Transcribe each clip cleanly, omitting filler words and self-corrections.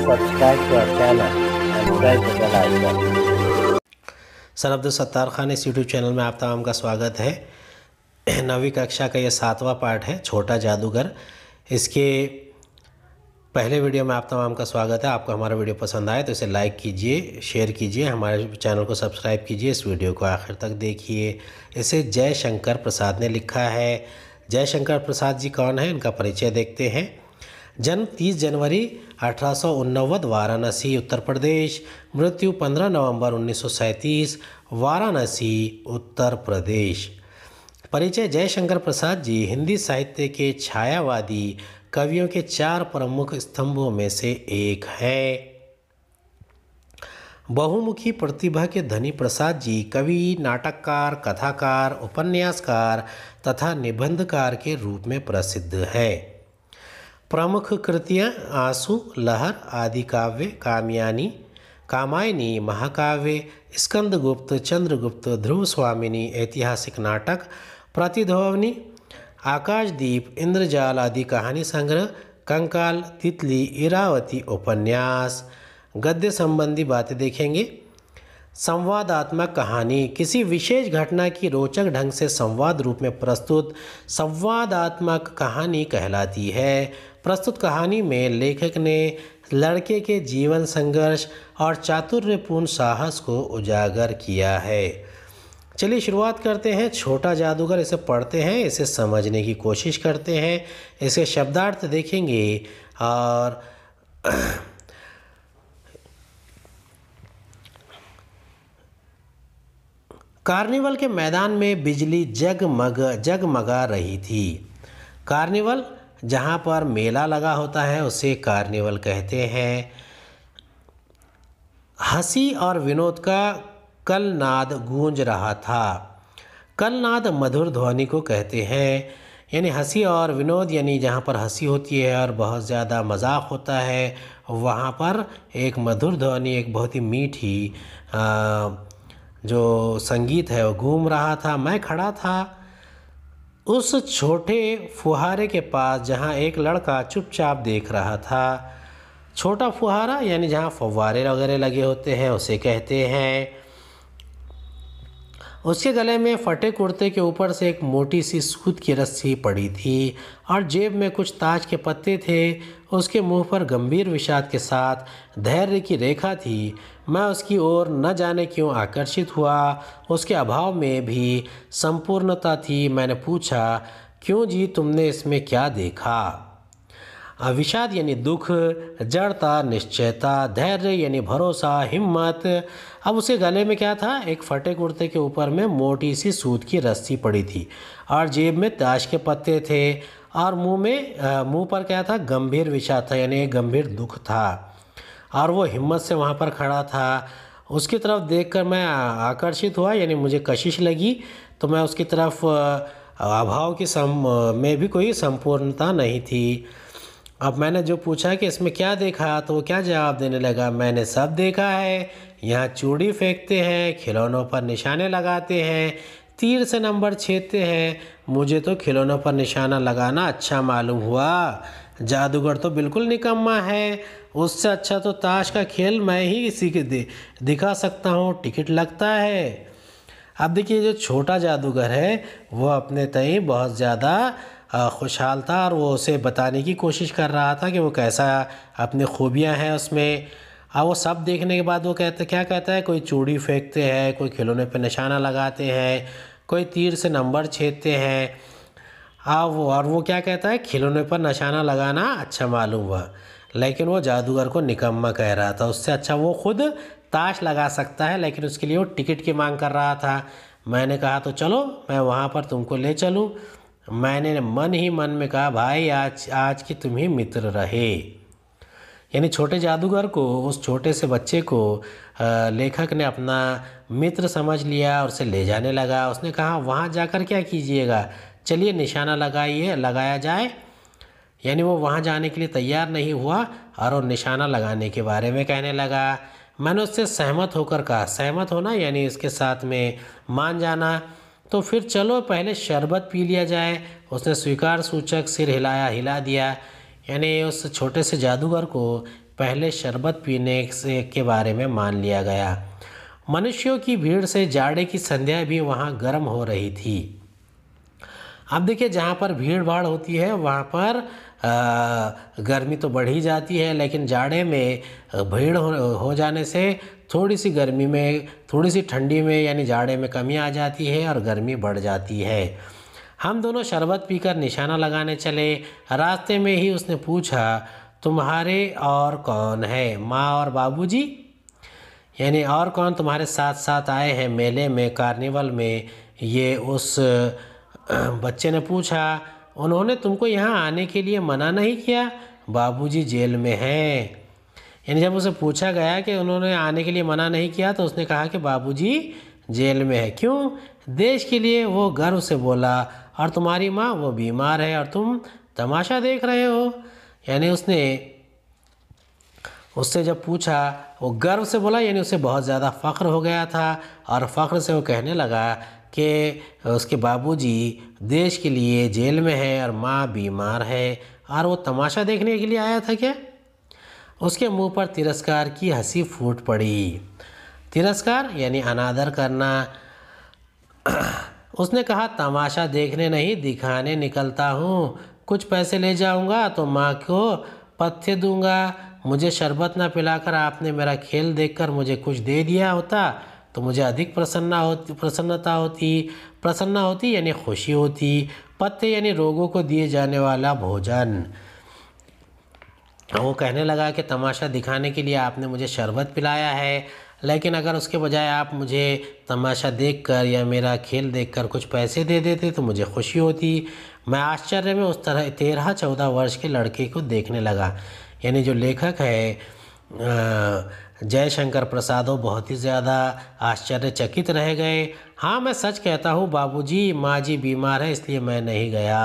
subscribe to our channel and press the bell icon. Sir Abdul Sattar Khan इस YouTube channel में आप तमाम का स्वागत है। 9वीं कक्षा का ये 7वां पार्ट है, छोटा जादूगर। इसके पहले वीडियो में आप तमाम का स्वागत है। आपको हमारा वीडियो पसंद आए तो इसे लाइक कीजिए, शेयर कीजिए, हमारे चैनल को सब्सक्राइब कीजिए, इस वीडियो को आखिर तक देखिए। इसे जयशंकर प्रसाद ने लिखा है। जयशंकर प्रसाद जी कौन है, इनका परिचय देखते हैं। जन्म 30 जनवरी 1889 वाराणसी उत्तर प्रदेश। मृत्यु 15 नवंबर 1937 वाराणसी उत्तर प्रदेश। परिचय। जयशंकर प्रसाद जी हिंदी साहित्य के छायावादी कवियों के 4 प्रमुख स्तंभों में से एक है। बहुमुखी प्रतिभा के धनी प्रसाद जी कवि, नाटककार, कथाकार, उपन्यासकार तथा निबंधकार के रूप में प्रसिद्ध है। प्रमुख कृतियाँ आंसू, लहर, आदि काव्य, कामायनी, महाकाव्य, स्कंदगुप्त, चंद्रगुप्त, ध्रुव स्वामिनी, ऐतिहासिक नाटक, प्रतिध्वनि, आकाशदीप, इंद्रजाल आदि कहानी संग्रह, कंकाल, तितली, इरावती उपन्यास। गद्य संबंधी बातें देखेंगे। संवादात्मक कहानी किसी विशेष घटना की रोचक ढंग से संवाद रूप में प्रस्तुत संवादात्मक कहानी कहलाती है। प्रस्तुत कहानी में लेखक ने लड़के के जीवन संघर्ष और चातुर्यपूर्ण साहस को उजागर किया है। चलिए शुरुआत करते हैं। छोटा जादूगर, इसे पढ़ते हैं, इसे समझने की कोशिश करते हैं, इसके शब्दार्थ देखेंगे और कार्निवल के मैदान में बिजली जगमगा रही थी। कार्निवल जहाँ पर मेला लगा होता है उसे कार्निवल कहते हैं। हंसी और विनोद का कलनाद गूंज रहा था। कलनाद मधुर ध्वनि को कहते हैं। यानी हंसी और विनोद, यानी जहाँ पर हंसी होती है और बहुत ज़्यादा मजाक होता है, वहाँ पर एक मधुर ध्वनि, एक बहुत ही मीठी जो संगीत है वो घूम रहा था। मैं खड़ा था उस छोटे फुहारे के पास जहाँ एक लड़का चुपचाप देख रहा था। छोटा फुहारा यानी जहाँ फव्वारे वगैरह लगे होते हैं उसे कहते हैं। उसके गले में फटे कुर्ते के ऊपर से एक मोटी सी सूत की रस्सी पड़ी थी और जेब में कुछ ताज के पत्ते थे। उसके मुंह पर गंभीर विषाद के साथ धैर्य की रेखा थी। मैं उसकी ओर न जाने क्यों आकर्षित हुआ। उसके अभाव में भी संपूर्णता थी। मैंने पूछा, क्यों जी, तुमने इसमें क्या देखा? विषाद यानी दुख, जड़ता, निश्चयता, धैर्य यानी भरोसा, हिम्मत। अब उसके गले में क्या था? एक फटे कुर्ते के ऊपर में मोटी सी सूत की रस्सी पड़ी थी और जेब में ताश के पत्ते थे और मुंह पर क्या था? गंभीर विषाद था, यानी एक गंभीर दुख था और वो हिम्मत से वहाँ पर खड़ा था। उसकी तरफ देखकर मैं आकर्षित हुआ, यानी मुझे कशिश लगी, तो मैं उसकी तरफ अभाव की में भी कोई संपूर्णता नहीं थी। अब मैंने जो पूछा कि इसमें क्या देखा, तो वो क्या जवाब देने लगा, मैंने सब देखा है। यहाँ चूड़ी फेंकते हैं, खिलौनों पर निशाने लगाते हैं, तीर से नंबर छेदते हैं। मुझे तो खिलौनों पर निशाना लगाना अच्छा मालूम हुआ। जादूगर तो बिल्कुल निकम्मा है। उससे अच्छा तो ताश का खेल मैं ही किसी के दिखा सकता हूँ, टिकट लगता है। अब देखिए, जो छोटा जादूगर है वो अपने तय बहुत ज़्यादा खुशहाल था और वो उसे बताने की कोशिश कर रहा था कि वो कैसा अपनी खूबियाँ हैं उसमें। अब वो सब देखने के बाद वो क्या कहता है, कोई चूड़ी फेंकते हैं, कोई खिलौने पे निशाना लगाते हैं, कोई तीर से नंबर छेदते हैं। और वो क्या कहता है, खिलौने पर निशाना लगाना अच्छा मालूम हुआ। लेकिन वो जादूगर को निकम्मा कह रहा था। उससे अच्छा वो खुद ताश लगा सकता है, लेकिन उसके लिए वो टिकट की मांग कर रहा था। मैंने कहा, तो चलो मैं वहाँ पर तुमको ले चलूँ। मैंने मन ही मन में कहा, भाई आज की तुम ही मित्र रहे। यानी छोटे जादूगर को, उस छोटे से बच्चे को लेखक ने अपना मित्र समझ लिया और उसे ले जाने लगा। उसने कहा, वहाँ जाकर क्या कीजिएगा, चलिए निशाना लगाया जाए। यानी वो वहाँ जाने के लिए तैयार नहीं हुआ और वो निशाना लगाने के बारे में कहने लगा। मैंने उससे सहमत होकर कहा, सहमत होना यानी इसके साथ में मान जाना, तो फिर चलो पहले शरबत पी लिया जाए। उसने स्वीकार सूचक सिर हिला दिया। यानी उस छोटे से जादूगर को पहले शरबत पीने से के बारे में मान लिया गया। मनुष्यों की भीड़ से जाड़े की संध्या भी वहाँ गर्म हो रही थी। अब देखिए, जहाँ पर भीड़ भाड़ होती है वहाँ पर गर्मी तो बढ़ ही जाती है, लेकिन जाड़े में भीड़ हो जाने से थोड़ी सी गर्मी में, थोड़ी सी ठंडी में यानी जाड़े में कमी आ जाती है और गर्मी बढ़ जाती है। हम दोनों शरबत पीकर निशाना लगाने चले। रास्ते में ही उसने पूछा, तुम्हारे और कौन है, माँ और बाबूजी? यानी और कौन तुम्हारे साथ साथ आए हैं मेले में, कार्निवल में? ये उस बच्चे ने पूछा। उन्होंने तुमको यहाँ आने के लिए मना नहीं किया? बाबूजी जेल में हैं। यानी जब उसे पूछा गया कि उन्होंने आने के लिए मना नहीं किया तो उसने कहा कि बाबूजी जेल में है। क्यों? देश के लिए, वो गर्व से बोला। और तुम्हारी माँ, वो बीमार है और तुम तमाशा देख रहे हो। यानी उसने उससे जब पूछा, वो गर्व से बोला, यानी उसे बहुत ज़्यादा फ़ख्र हो गया था। और फ़ख्र से वो कहने लगा कि उसके बाबूजी देश के लिए जेल में है और माँ बीमार है और वो तमाशा देखने के लिए आया था क्या? उसके मुंह पर तिरस्कार की हंसी फूट पड़ी। तिरस्कार यानी अनादर करना। उसने कहा, तमाशा देखने नहीं, दिखाने निकलता हूँ। कुछ पैसे ले जाऊँगा तो माँ को पथ्य दूँगा। मुझे शरबत ना पिलाकर आपने मेरा खेल देखकर मुझे कुछ दे दिया होता तो मुझे अधिक प्रसन्नता होती यानी खुशी होती। पथ्य यानी रोगों को दिए जाने वाला भोजन। वो कहने लगा कि तमाशा दिखाने के लिए आपने मुझे शरबत पिलाया है, लेकिन अगर उसके बजाय आप मुझे तमाशा देखकर या मेरा खेल देखकर कुछ पैसे दे देते तो मुझे खुशी होती। मैं आश्चर्य में उस तरह 13-14 वर्ष के लड़के को देखने लगा। यानी जो लेखक है जयशंकर प्रसाद, वो बहुत ही ज़्यादा आश्चर्यचकित रह गए। हाँ, मैं सच कहता हूँ बाबूजी, माँ जी बीमार है इसलिए मैं नहीं गया।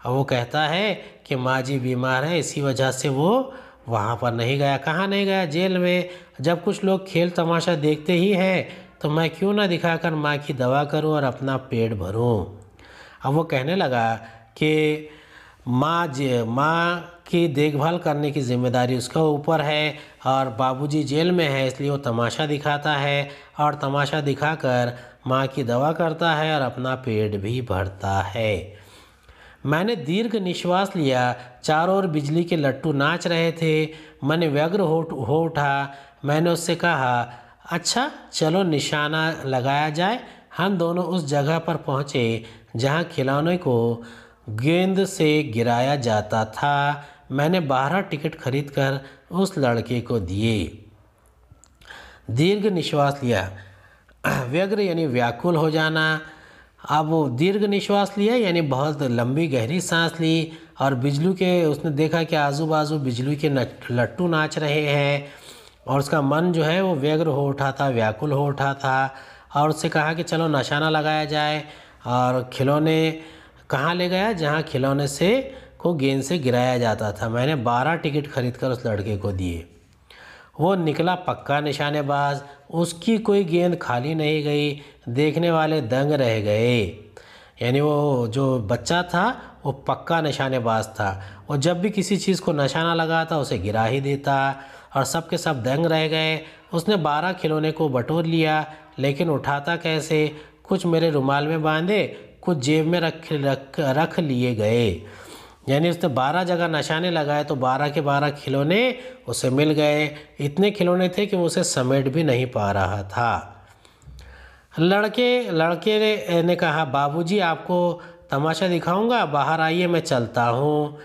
अब वो कहता है कि माँ जी बीमार है, इसी वजह से वो वहाँ पर नहीं गया। कहाँ नहीं गया? जेल में। जब कुछ लोग खेल तमाशा देखते ही हैं तो मैं क्यों ना दिखाकर माँ की दवा करूँ और अपना पेट भरूँ। अब वो कहने लगा कि माँ की देखभाल करने की जिम्मेदारी उसका ऊपर है और बाबूजी जेल में है इसलिए वो तमाशा दिखाता है और तमाशा दिखाकर माँ की दवा करता है और अपना पेट भी भरता है। मैंने दीर्घ निश्वास लिया। चारों ओर बिजली के लट्टू नाच रहे थे। मैंने व्यग्र हो उठा। मैंने उससे कहा, अच्छा चलो निशाना लगाया जाए। हम दोनों उस जगह पर पहुँचे जहाँ खिलौने को गेंद से गिराया जाता था। मैंने 12 टिकट खरीदकर उस लड़के को दिए। दीर्घ निश्वास लिया। व्यग्र यानी व्याकुल हो जाना। अब वो दीर्घ निश्वास लिया यानी बहुत लंबी गहरी सांस ली और बिजली के उसने देखा कि आजू बाजू बिजली के लट्टू नाच रहे हैं और उसका मन जो है वो व्यग्र हो उठा था, व्याकुल हो उठा था। और उससे कहा कि चलो निशाना लगाया जाए। और खिलौने कहाँ ले गया? जहाँ खिलौने से को गेंद से गिराया जाता था। मैंने 12 टिकट खरीदकर उस लड़के को दिए। वो निकला पक्का निशानेबाज। उसकी कोई गेंद खाली नहीं गई। देखने वाले दंग रह गए। यानी वो जो बच्चा था वो पक्का निशानेबाज था। वो जब भी किसी चीज़ को निशाना लगाता उसे गिरा ही देता और सब के सब दंग रह गए। उसने 12 खिलौने को बटोर लिया, लेकिन उठाता कैसे? कुछ मेरे रुमाल में बांधे, कुछ जेब में रख लिए गए। यानी उसने 12 जगह निशाने लगाए तो 12 के 12 खिलौने उसे मिल गए। इतने खिलौने थे कि वो उसे समेट भी नहीं पा रहा था। लड़के ने कहा, बाबूजी आपको तमाशा दिखाऊंगा, बाहर आइए मैं चलता हूँ।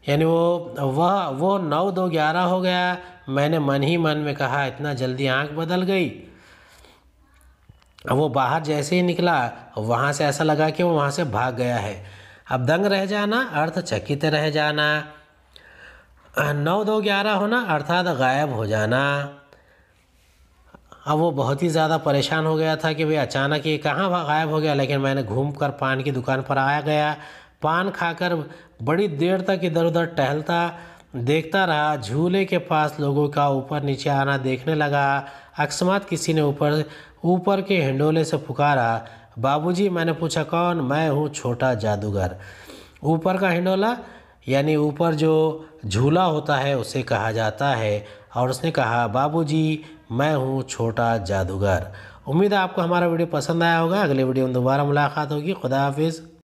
यानी वो 9-2-11 हो गया। मैंने मन ही मन में कहा, इतना जल्दी आंख बदल गई। वो बाहर जैसे ही निकला वहाँ से ऐसा लगा कि वो वहाँ से भाग गया है। अब दंग रह जाना अर्थ चकित रह जाना। 9-2-11 होना अर्थात गायब हो जाना। अब वो बहुत ही ज़्यादा परेशान हो गया था कि भाई अचानक ये कहाँ गायब हो गया। लेकिन मैंने घूमकर पान की दुकान पर आया गया। पान खाकर बड़ी देर तक इधर उधर टहलता देखता रहा। झूले के पास लोगों का ऊपर नीचे आना देखने लगा। अकस्मात किसी ने ऊपर के हिंडोले से पुकारा, बाबूजी। मैंने पूछा, कौन? मैं हूँ छोटा जादूगर। ऊपर का हिंडोला यानी ऊपर जो झूला होता है उसे कहा जाता है। और उसने कहा, बाबूजी मैं हूँ छोटा जादूगर। उम्मीद है आपको हमारा वीडियो पसंद आया होगा। अगले वीडियो में दोबारा मुलाकात होगी। खुदा हाफिज़।